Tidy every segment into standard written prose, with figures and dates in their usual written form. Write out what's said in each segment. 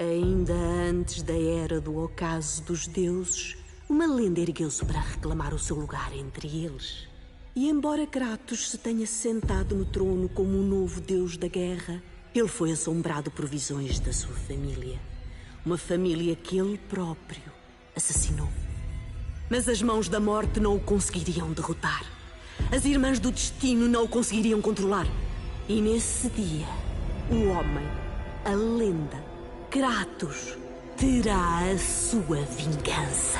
Ainda antes da era do ocaso dos deuses, uma lenda ergueu-se para reclamar o seu lugar entre eles. E embora Kratos se tenha sentado no trono como o novo deus da guerra, ele foi assombrado por visões da sua família. Uma família que ele próprio assassinou. Mas as mãos da morte não o conseguiriam derrotar. As irmãs do destino não o conseguiriam controlar. E nesse dia, o homem, a lenda, Kratos, terá a sua vingança.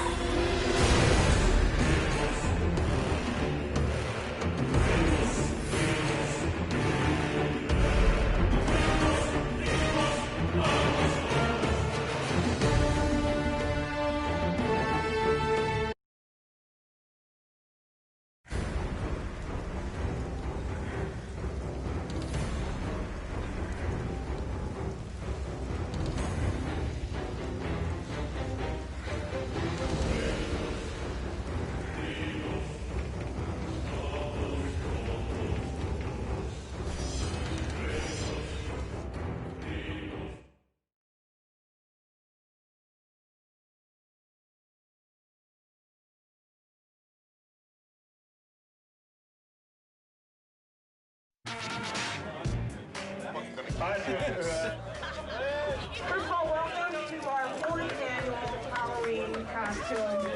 First of all, welcome to our 4th annual Halloween costume.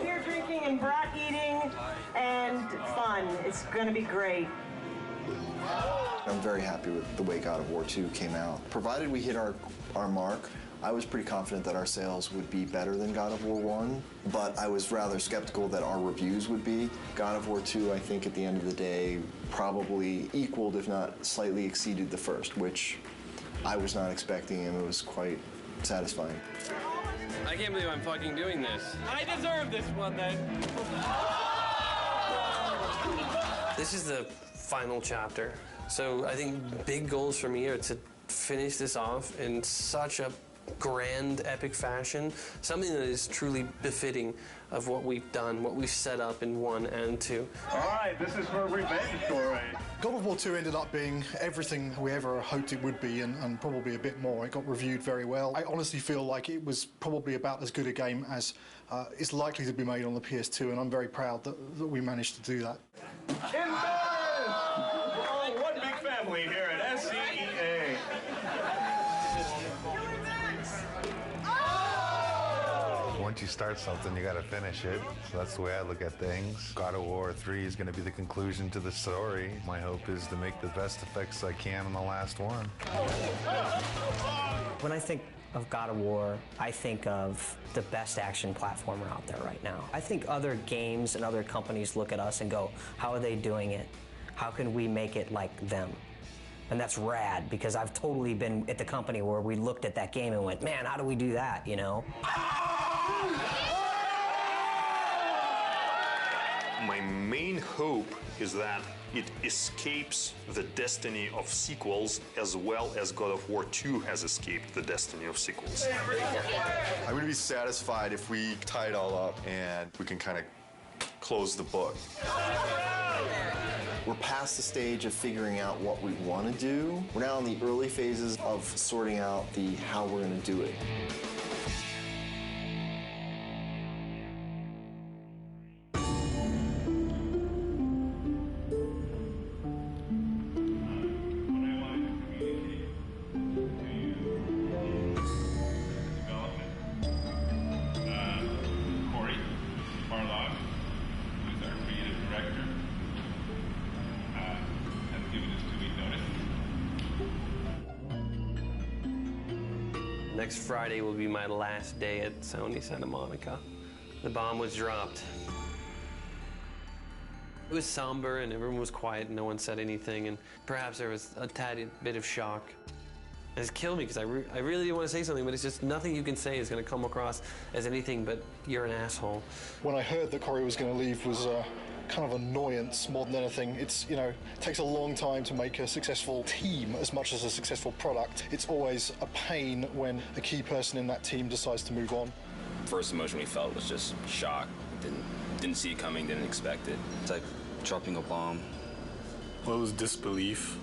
Beer drinking and brat eating and fun. It's going to be great. I'm very happy with the way God of War 2 came out. Provided we hit our mark, I was pretty confident that our sales would be better than God of War 1, but I was rather skeptical that our reviews would be. God of War 2, I think at the end of the day, probably equaled, if not slightly exceeded the first, which I was not expecting, and it was quite satisfying. I can't believe I'm fucking doing this. I deserve this one, then. This is the final chapter. So I think big goals for me are to finish this off in such a grand, epic fashion, something that is truly befitting of what we've done, what we've set up in 1 and 2. All right, this is for a revenge story. God of War 2 ended up being everything we ever hoped it would be, and probably a bit more. It got reviewed very well. I honestly feel like it was probably about as good a game as is likely to be made on the PS2, and I'm very proud that we managed to do that. Oh, one big family here at SCEA. Once you start something, you got to finish it. So that's the way I look at things. God of War 3 is going to be the conclusion to the story. My hope is to make the best effects I can on the last one. When I think of God of War, I think of the best action platformer out there right now. I think other games and other companies look at us and go, how are they doing it? How can we make it like them? And that's rad, because I've totally been at the company where we looked at that game and went, man, how do we do that, you know? My main hope is that it escapes the destiny of sequels as well as God of War 2 has escaped the destiny of sequels. I'm going to be satisfied if we tie it all up and we can kind of close the book. We're past the stage of figuring out what we want to do. We're now in the early phases of sorting out how we're going to do it. Next Friday will be my last day at Sony Santa Monica. The bomb was dropped. It was somber and everyone was quiet and no one said anything, and perhaps there was a tad bit of shock. It's killed me because I really didn't want to say something, but it's just nothing you can say is going to come across as anything but you're an asshole. When I heard that Corey was going to leave was kind of annoyance more than anything. It's, you know, it takes a long time to make a successful team as much as a successful product. It's always a pain when a key person in that team decides to move on. First emotion we felt was just shock. Didn't see it coming, didn't expect it. It's like dropping a bomb. Well, it was disbelief.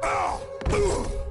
Ow!